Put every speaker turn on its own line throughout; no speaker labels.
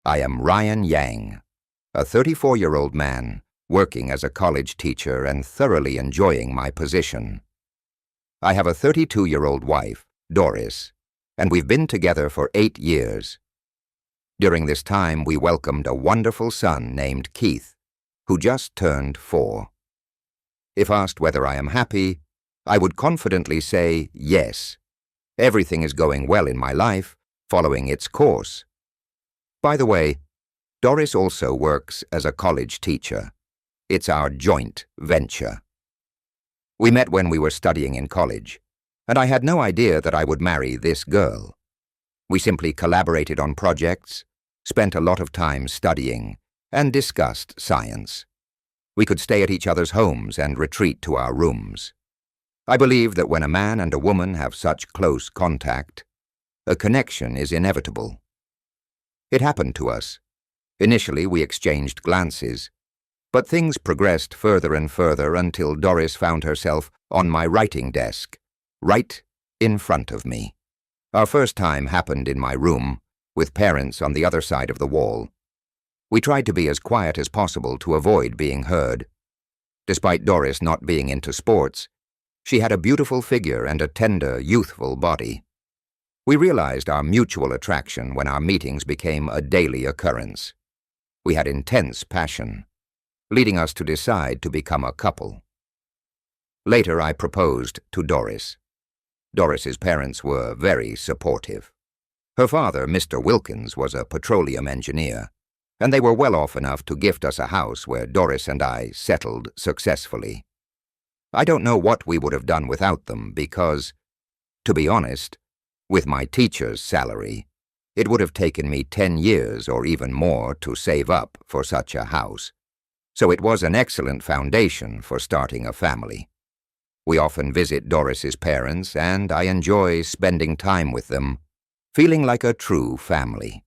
I am Ryan Yang, a 34-year-old man working as a college teacher and thoroughly enjoying my position. I have a 32-year-old wife, Doris, and we've been together for 8 years. During this time, we welcomed a wonderful son named Keith, who just turned 4. If asked whether I am happy, I would confidently say yes. Everything is going well in my life, following its course. By the way, Doris also works as a college teacher. It's our joint venture. We met when we were studying in college, and I had no idea that I would marry this girl. We simply collaborated on projects, spent a lot of time studying, and discussed science. We could stay at each other's homes and retreat to our rooms. I believe that when a man and a woman have such close contact, a connection is inevitable. It happened to us. Initially, we exchanged glances, but things progressed further and further until Doris found herself on my writing desk, right in front of me. Our first time happened in my room, with parents on the other side of the wall. We tried to be as quiet as possible to avoid being heard. Despite Doris not being into sports, she had a beautiful figure and a tender, youthful body. We realized our mutual attraction when our meetings became a daily occurrence. We had intense passion, leading us to decide to become a couple. Later, I proposed to Doris. Doris's parents were very supportive. Her father, Mr. Wilkins, was a petroleum engineer, and they were well off enough to gift us a house where Doris and I settled successfully. I don't know what we would have done without them because, to be honest, with my teacher's salary, it would have taken me 10 years or even more to save up for such a house, so it was an excellent foundation for starting a family. We often visit Doris's parents, and I enjoy spending time with them, feeling like a true family.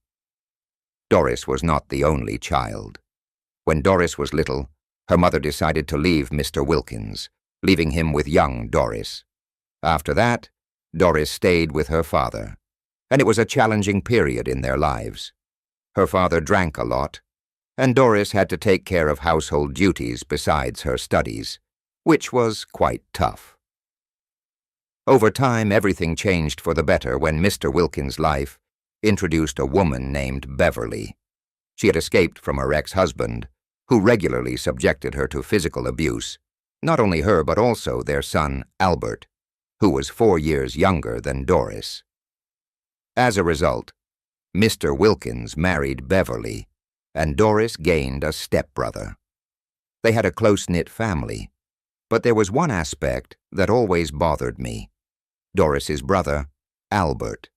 Doris was not the only child. When Doris was little, her mother decided to leave Mr. Wilkins, leaving him with young Doris. After that, Doris stayed with her father, and it was a challenging period in their lives. Her father drank a lot, and Doris had to take care of household duties besides her studies, which was quite tough. Over time, everything changed for the better when Mr. Wilkins' life introduced a woman named Beverly. She had escaped from her ex-husband, who regularly subjected her to physical abuse, not only her but also their son, Albert, who was 4 years younger than Doris. As a result, Mr. Wilkins married Beverly, and Doris gained a stepbrother. They had a close-knit family, but there was one aspect that always bothered me: Doris's brother, Albert.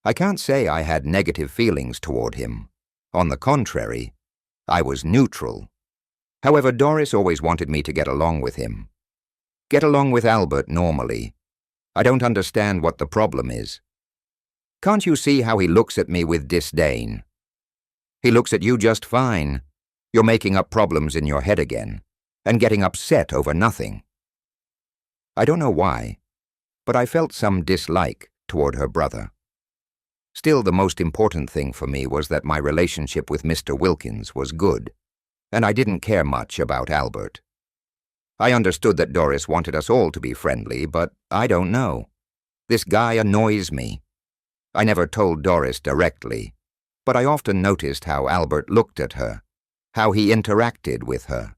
I can't say I had negative feelings toward him. On the contrary, I was neutral. However, Doris always wanted me to get along with him. Get along with Albert normally. I don't understand what the problem is. Can't you see how he looks at me with disdain? He looks at you just fine. You're making up problems in your head again, and getting upset over nothing. I don't know why, but I felt some dislike toward her brother. Still, the most important thing for me was that my relationship with Mr. Wilkins was good, and I didn't care much about Albert. I understood that Doris wanted us all to be friendly, but I don't know. This guy annoys me. I never told Doris directly, but I often noticed how Albert looked at her, how he interacted with her.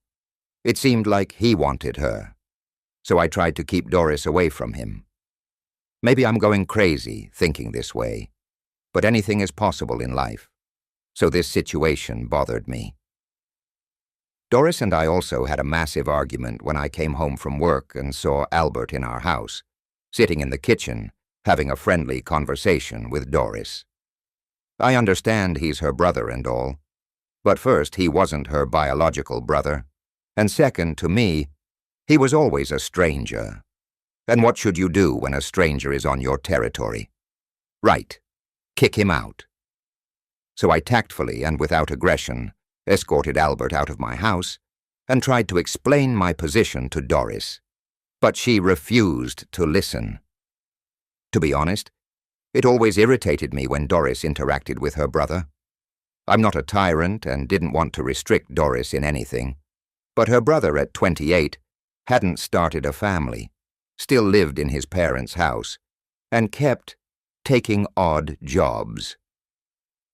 It seemed like he wanted her, so I tried to keep Doris away from him. Maybe I'm going crazy thinking this way, but anything is possible in life, so this situation bothered me. Doris and I also had a massive argument when I came home from work and saw Albert in our house, sitting in the kitchen, having a friendly conversation with Doris. I understand he's her brother and all, but first, he wasn't her biological brother, and second, to me, he was always a stranger. And what should you do when a stranger is on your territory? Right, kick him out. So I tactfully and without aggression escorted Albert out of my house and tried to explain my position to Doris, but she refused to listen. To be honest, it always irritated me when Doris interacted with her brother. I'm not a tyrant and didn't want to restrict Doris in anything, but her brother at 28 hadn't started a family, still lived in his parents' house, and kept taking odd jobs.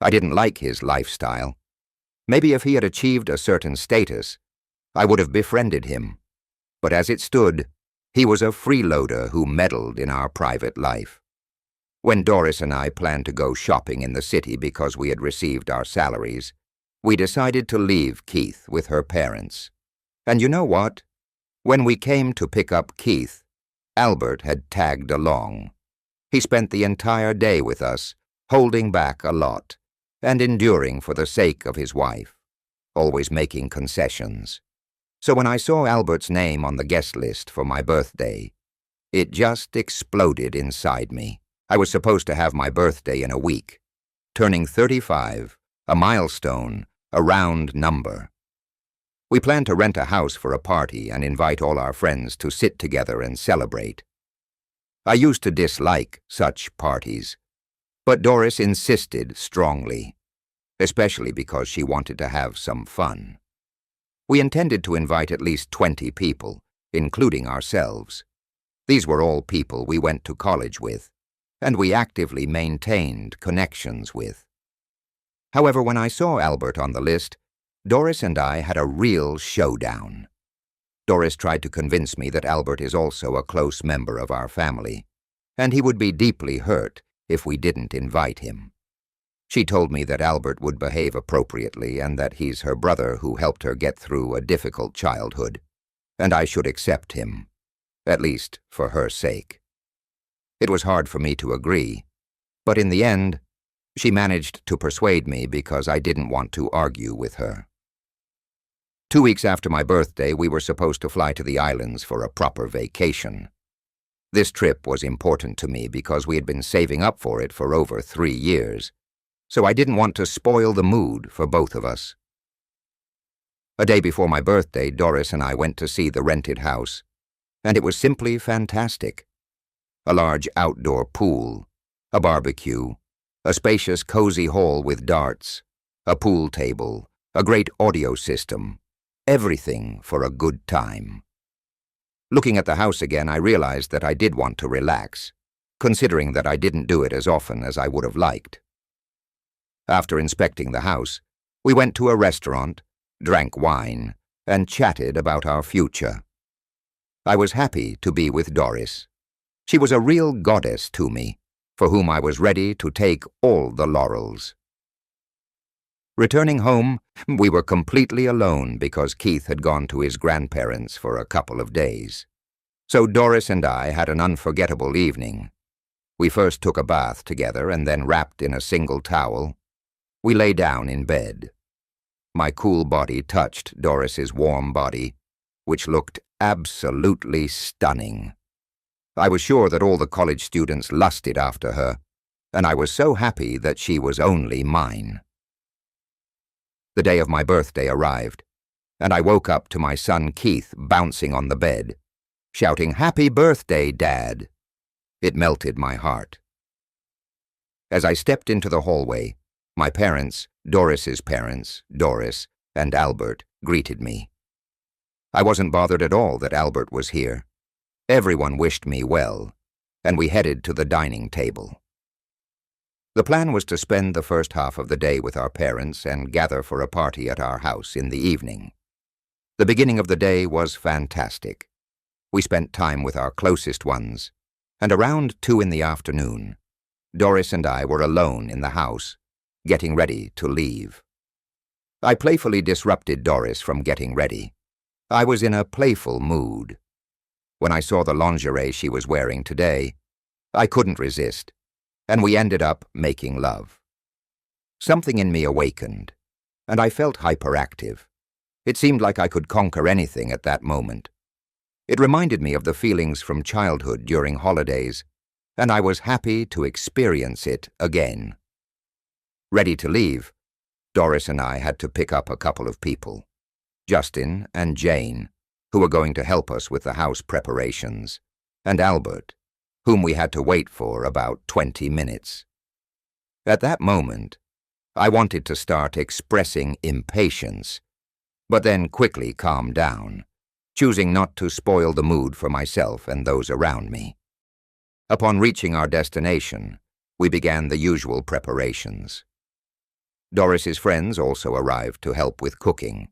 I didn't like his lifestyle. Maybe if he had achieved a certain status, I would have befriended him. But as it stood, he was a freeloader who meddled in our private life. When Doris and I planned to go shopping in the city because we had received our salaries, we decided to leave Keith with her parents. And you know what? When we came to pick up Keith, Albert had tagged along. He spent the entire day with us, holding back a lot, and enduring for the sake of his wife, always making concessions. So when I saw Albert's name on the guest list for my birthday, it just exploded inside me. I was supposed to have my birthday in a week, turning 35, a milestone, a round number. We planned to rent a house for a party and invite all our friends to sit together and celebrate. I used to dislike such parties, but Doris insisted strongly, especially because she wanted to have some fun. We intended to invite at least 20 people, including ourselves. These were all people we went to college with, and we actively maintained connections with. However, when I saw Albert on the list, Doris and I had a real showdown. Doris tried to convince me that Albert is also a close member of our family, and he would be deeply hurt if we didn't invite him. She told me that Albert would behave appropriately and that he's her brother who helped her get through a difficult childhood, and I should accept him, at least for her sake. It was hard for me to agree, but in the end, she managed to persuade me because I didn't want to argue with her. 2 weeks after my birthday, we were supposed to fly to the islands for a proper vacation. This trip was important to me because we had been saving up for it for over 3 years, so I didn't want to spoil the mood for both of us. A day before my birthday, Doris and I went to see the rented house, and it was simply fantastic. A large outdoor pool, a barbecue, a spacious, cozy hall with darts, a pool table, a great audio system, everything for a good time. Looking at the house again, I realized that I did want to relax, considering that I didn't do it as often as I would have liked. After inspecting the house, we went to a restaurant, drank wine, and chatted about our future. I was happy to be with Doris. She was a real goddess to me, for whom I was ready to take all the laurels. Returning home, we were completely alone because Keith had gone to his grandparents for a couple of days. So Doris and I had an unforgettable evening. We first took a bath together and then, wrapped in a single towel, we lay down in bed. My cool body touched Doris's warm body, which looked absolutely stunning. I was sure that all the college students lusted after her, and I was so happy that she was only mine. The day of my birthday arrived, and I woke up to my son Keith bouncing on the bed, shouting, "Happy birthday, Dad!" It melted my heart. As I stepped into the hallway, my parents, Doris's parents, Doris, and Albert greeted me. I wasn't bothered at all that Albert was here. Everyone wished me well, and we headed to the dining table. The plan was to spend the first half of the day with our parents and gather for a party at our house in the evening. The beginning of the day was fantastic. We spent time with our closest ones, and around 2 in the afternoon, Doris and I were alone in the house, getting ready to leave. I playfully disrupted Doris from getting ready. I was in a playful mood. When I saw the lingerie she was wearing today, I couldn't resist, and we ended up making love. Something in me awakened, and I felt hyperactive. It seemed like I could conquer anything at that moment. It reminded me of the feelings from childhood during holidays, and I was happy to experience it again. Ready to leave, Doris and I had to pick up a couple of people, Justin and Jane, who were going to help us with the house preparations, and Albert, whom we had to wait for about 20 minutes. At that moment, I wanted to start expressing impatience, but then quickly calmed down, choosing not to spoil the mood for myself and those around me. Upon reaching our destination, we began the usual preparations. Doris's friends also arrived to help with cooking.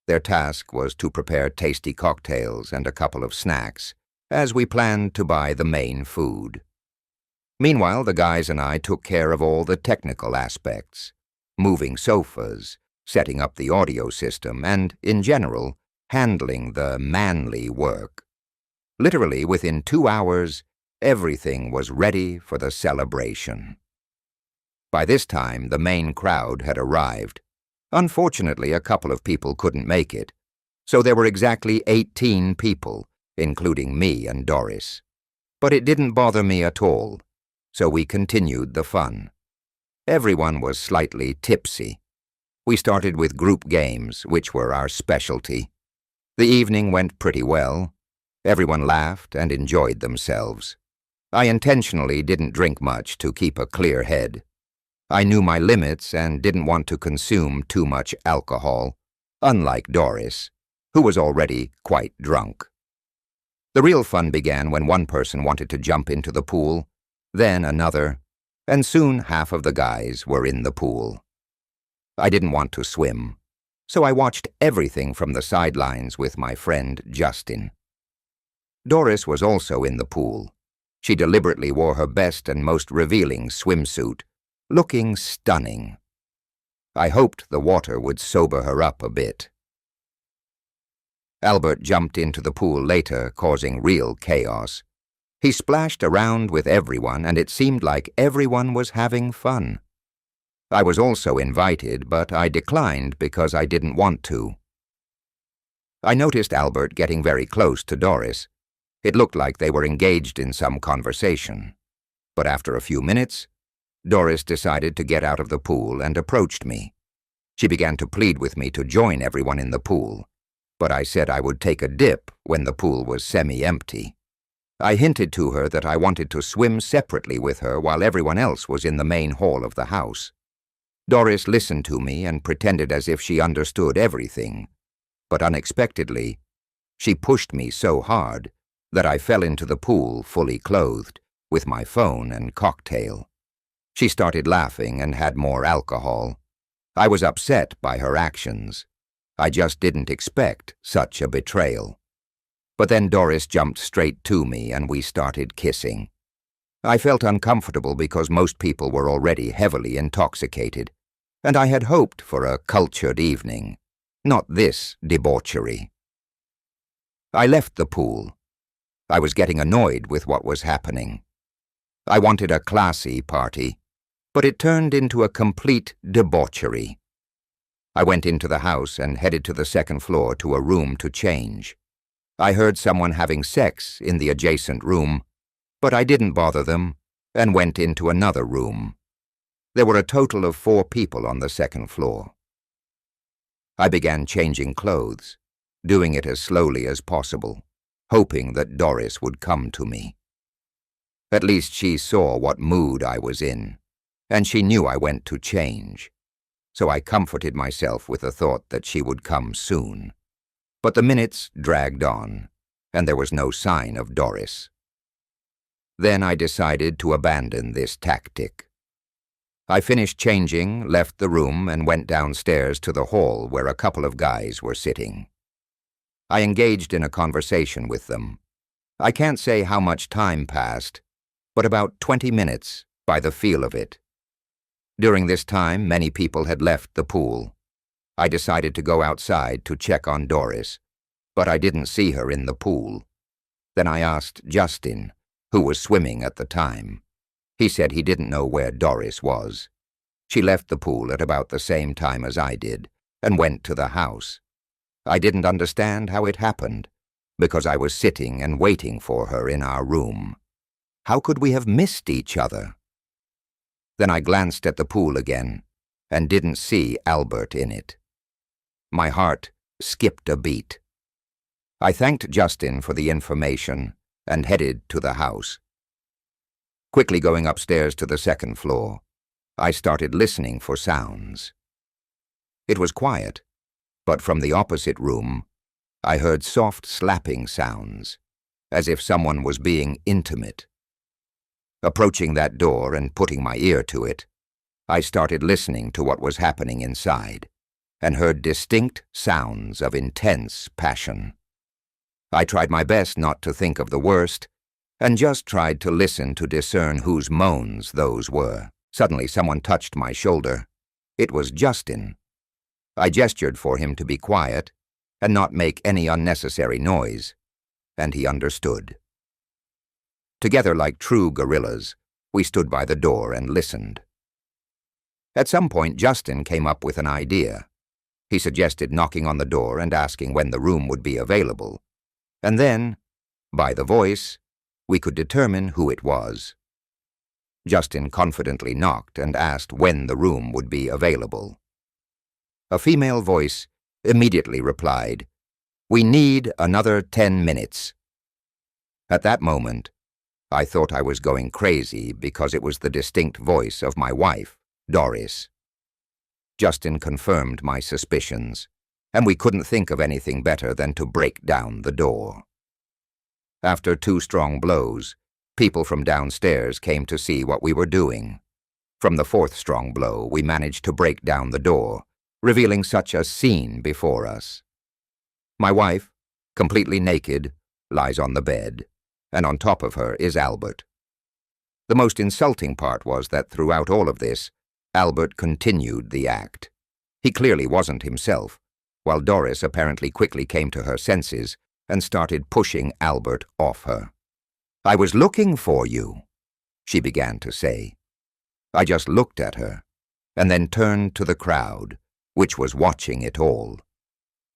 Their task was to prepare tasty cocktails and a couple of snacks, as we planned to buy the main food. Meanwhile, the guys and I took care of all the technical aspects, moving sofas, setting up the audio system, and, in general, handling the manly work. Literally, within 2 hours, everything was ready for the celebration. By this time, the main crowd had arrived. Unfortunately, a couple of people couldn't make it, so there were exactly 18 people, including me and Doris. But it didn't bother me at all, so we continued the fun. Everyone was slightly tipsy. We started with group games, which were our specialty. The evening went pretty well. Everyone laughed and enjoyed themselves. I intentionally didn't drink much to keep a clear head. I knew my limits and didn't want to consume too much alcohol, unlike Doris, who was already quite drunk. The real fun began when one person wanted to jump into the pool, then another, and soon half of the guys were in the pool. I didn't want to swim, so I watched everything from the sidelines with my friend Justin. Doris was also in the pool. She deliberately wore her best and most revealing swimsuit, looking stunning. I hoped the water would sober her up a bit. Albert jumped into the pool later, causing real chaos. He splashed around with everyone, and it seemed like everyone was having fun. I was also invited, but I declined because I didn't want to. I noticed Albert getting very close to Doris. It looked like they were engaged in some conversation. But after a few minutes, Doris decided to get out of the pool and approached me. She began to plead with me to join everyone in the pool, but I said I would take a dip when the pool was semi-empty. I hinted to her that I wanted to swim separately with her while everyone else was in the main hall of the house. Doris listened to me and pretended as if she understood everything, but unexpectedly, she pushed me so hard that I fell into the pool fully clothed, with my phone and cocktail. She started laughing and had more alcohol. I was upset by her actions. I just didn't expect such a betrayal. But then Doris jumped straight to me and we started kissing. I felt uncomfortable because most people were already heavily intoxicated, and I had hoped for a cultured evening, not this debauchery. I left the pool. I was getting annoyed with what was happening. I wanted a classy party, but it turned into a complete debauchery. I went into the house and headed to the second floor to a room to change. I heard someone having sex in the adjacent room, but I didn't bother them and went into another room. There were a total of 4 people on the second floor. I began changing clothes, doing it as slowly as possible, hoping that Doris would come to me. At least she saw what mood I was in, and she knew I went to change, so I comforted myself with the thought that she would come soon. But the minutes dragged on, and there was no sign of Doris. Then I decided to abandon this tactic. I finished changing, left the room, and went downstairs to the hall where a couple of guys were sitting. I engaged in a conversation with them. I can't say how much time passed, but about 20 minutes by the feel of it. During this time, many people had left the pool. I decided to go outside to check on Doris, but I didn't see her in the pool. Then I asked Justin, who was swimming at the time. He said he didn't know where Doris was. She left the pool at about the same time as I did and went to the house. I didn't understand how it happened, because I was sitting and waiting for her in our room. How could we have missed each other? Then I glanced at the pool again and didn't see Albert in it. My heart skipped a beat. I thanked Justin for the information and headed to the house. Quickly going upstairs to the second floor, I started listening for sounds. It was quiet, but from the opposite room, I heard soft slapping sounds, as if someone was being intimate. Approaching that door and putting my ear to it, I started listening to what was happening inside, and heard distinct sounds of intense passion. I tried my best not to think of the worst, and just tried to listen to discern whose moans those were. Suddenly someone touched my shoulder. It was Justin. I gestured for him to be quiet and not make any unnecessary noise, and he understood. Together like true gorillas, we stood by the door and listened. At some point, Justin came up with an idea. He suggested knocking on the door and asking when the room would be available, and then, by the voice, we could determine who it was. Justin confidently knocked and asked when the room would be available. A female voice immediately replied, "We need another 10 minutes." At that moment, I thought I was going crazy because it was the distinct voice of my wife, Doris. Justin confirmed my suspicions, and we couldn't think of anything better than to break down the door. After 2 strong blows, people from downstairs came to see what we were doing. From the 4th strong blow, we managed to break down the door, revealing such a scene before us. My wife, completely naked, lies on the bed, and on top of her is Albert. The most insulting part was that throughout all of this, Albert continued the act. He clearly wasn't himself, while Doris apparently quickly came to her senses and started pushing Albert off her. "I was looking for you," she began to say. I just looked at her, and then turned to the crowd, which was watching it all.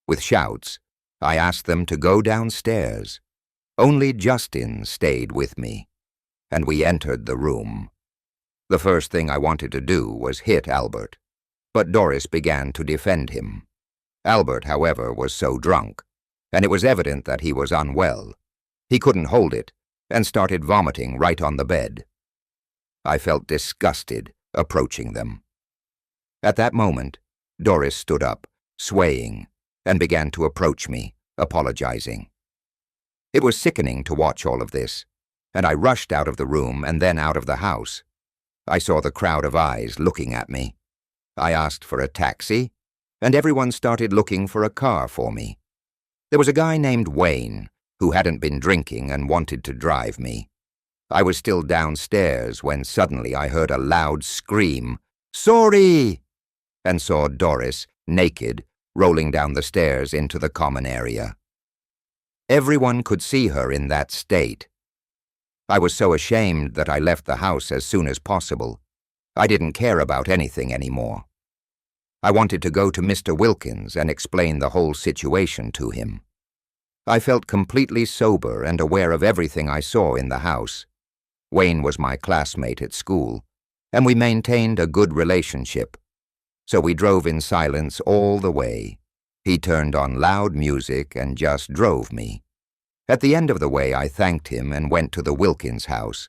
With shouts, I asked them to go downstairs. Only Justin stayed with me, and we entered the room. The first thing I wanted to do was hit Albert, but Doris began to defend him. Albert, however, was so drunk, and it was evident that he was unwell. He couldn't hold it, and started vomiting right on the bed. I felt disgusted approaching them. At that moment, Doris stood up, swaying, and began to approach me, apologizing. It was sickening to watch all of this, and I rushed out of the room and then out of the house. I saw the crowd of eyes looking at me. I asked for a taxi, and everyone started looking for a car for me. There was a guy named Wayne who hadn't been drinking and wanted to drive me. I was still downstairs when suddenly I heard a loud scream, "Sorry!" and saw Doris, naked, rolling down the stairs into the common area. Everyone could see her in that state. I was so ashamed that I left the house as soon as possible. I didn't care about anything anymore. I wanted to go to Mr. Wilkins and explain the whole situation to him. I felt completely sober and aware of everything I saw in the house. Wayne was my classmate at school, and we maintained a good relationship. So we drove in silence all the way. He turned on loud music and just drove me. At the end of the way, I thanked him and went to the Wilkins house.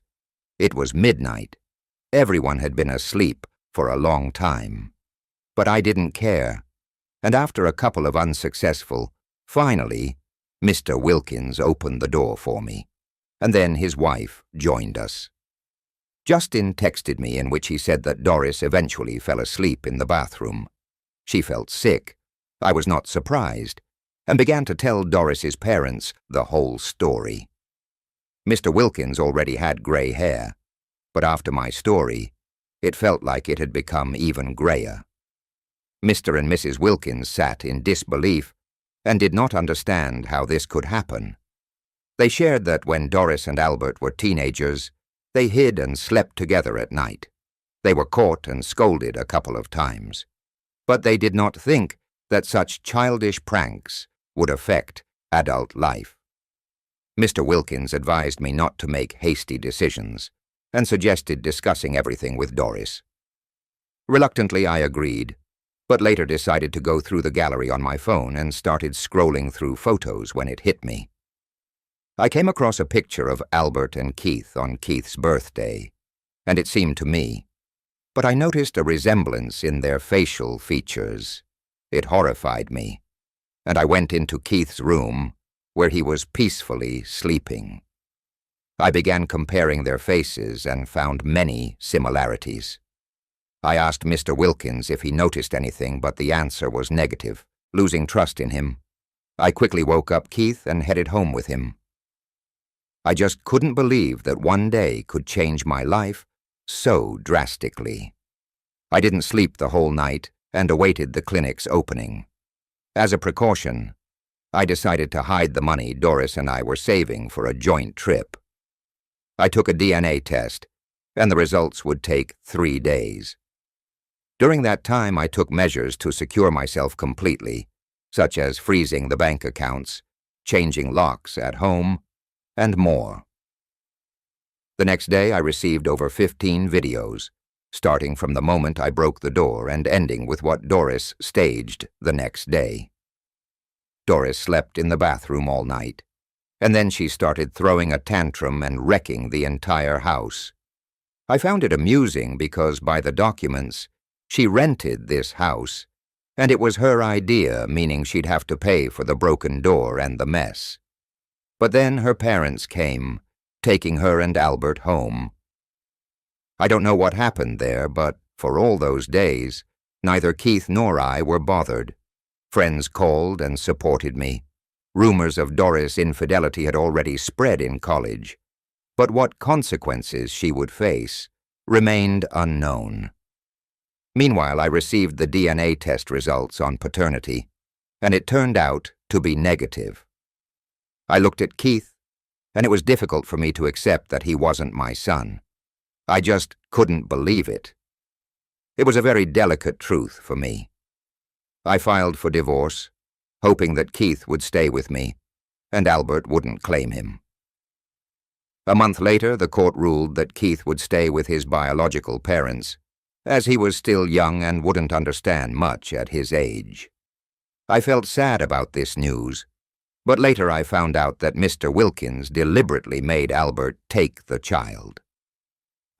It was midnight. Everyone had been asleep for a long time. But I didn't care, and after a couple of unsuccessful, finally, Mr. Wilkins opened the door for me, and then his wife joined us. Justin texted me in which he said that Doris eventually fell asleep in the bathroom. She felt sick. I was not surprised, and began to tell Doris's parents the whole story. Mr. Wilkins already had gray hair, but after my story, it felt like it had become even grayer. Mr. and Mrs. Wilkins sat in disbelief and did not understand how this could happen. They shared that when Doris and Albert were teenagers, they hid and slept together at night. They were caught and scolded a couple of times, but they did not think that such childish pranks would affect adult life. Mr. Wilkins advised me not to make hasty decisions and suggested discussing everything with Doris. Reluctantly, I agreed, but later decided to go through the gallery on my phone and started scrolling through photos when it hit me. I came across a picture of Albert and Keith on Keith's birthday, and it seemed to me, but I noticed a resemblance in their facial features. It horrified me, and I went into Keith's room, where he was peacefully sleeping. I began comparing their faces and found many similarities. I asked Mr. Wilkins if he noticed anything, but the answer was negative. Losing trust in him, I quickly woke up Keith and headed home with him. I just couldn't believe that one day could change my life so drastically. I didn't sleep the whole night and awaited the clinic's opening. As a precaution, I decided to hide the money Doris and I were saving for a joint trip. I took a DNA test, and the results would take 3 days. During that time, I took measures to secure myself completely, such as freezing the bank accounts, changing locks at home, and more. The next day, I received over 15 videos, starting from the moment I broke the door and ending with what Doris staged the next day. Doris slept in the bathroom all night, and then she started throwing a tantrum and wrecking the entire house. I found it amusing because, by the documents, she rented this house, and it was her idea, meaning she'd have to pay for the broken door and the mess. But then her parents came, taking her and Albert home. I don't know what happened there, but for all those days, neither Keith nor I were bothered. Friends called and supported me. Rumors of Doris' infidelity had already spread in college, but what consequences she would face remained unknown. Meanwhile, I received the DNA test results on paternity, and it turned out to be negative. I looked at Keith, and it was difficult for me to accept that he wasn't my son. I just couldn't believe it. It was a very delicate truth for me. I filed for divorce, hoping that Keith would stay with me, and Albert wouldn't claim him. A month later, the court ruled that Keith would stay with his biological parents, as he was still young and wouldn't understand much at his age. I felt sad about this news, but later I found out that Mr. Wilkins deliberately made Albert take the child.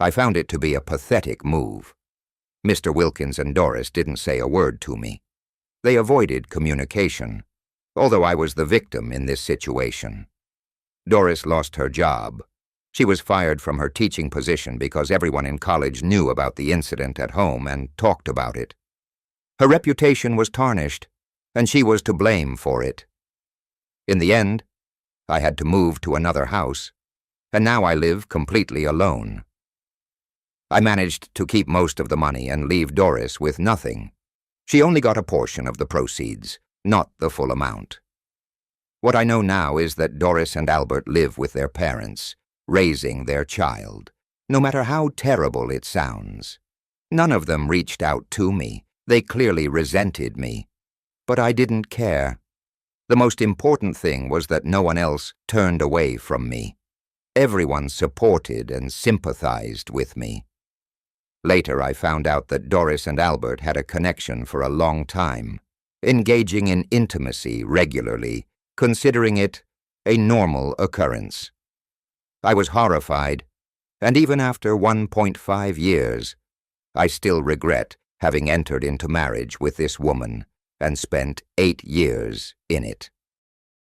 I found it to be a pathetic move. Mr. Wilkins and Doris didn't say a word to me. They avoided communication, although I was the victim in this situation. Doris lost her job. She was fired from her teaching position because everyone in college knew about the incident at home and talked about it. Her reputation was tarnished, and she was to blame for it. In the end, I had to move to another house, and now I live completely alone. I managed to keep most of the money and leave Doris with nothing. She only got a portion of the proceeds, not the full amount. What I know now is that Doris and Albert live with their parents, raising their child, no matter how terrible it sounds. None of them reached out to me. They clearly resented me. But I didn't care. The most important thing was that no one else turned away from me. Everyone supported and sympathized with me. Later, I found out that Doris and Albert had a connection for a long time, engaging in intimacy regularly, considering it a normal occurrence. I was horrified, and even after 1.5 years, I still regret having entered into marriage with this woman and spent 8 years in it.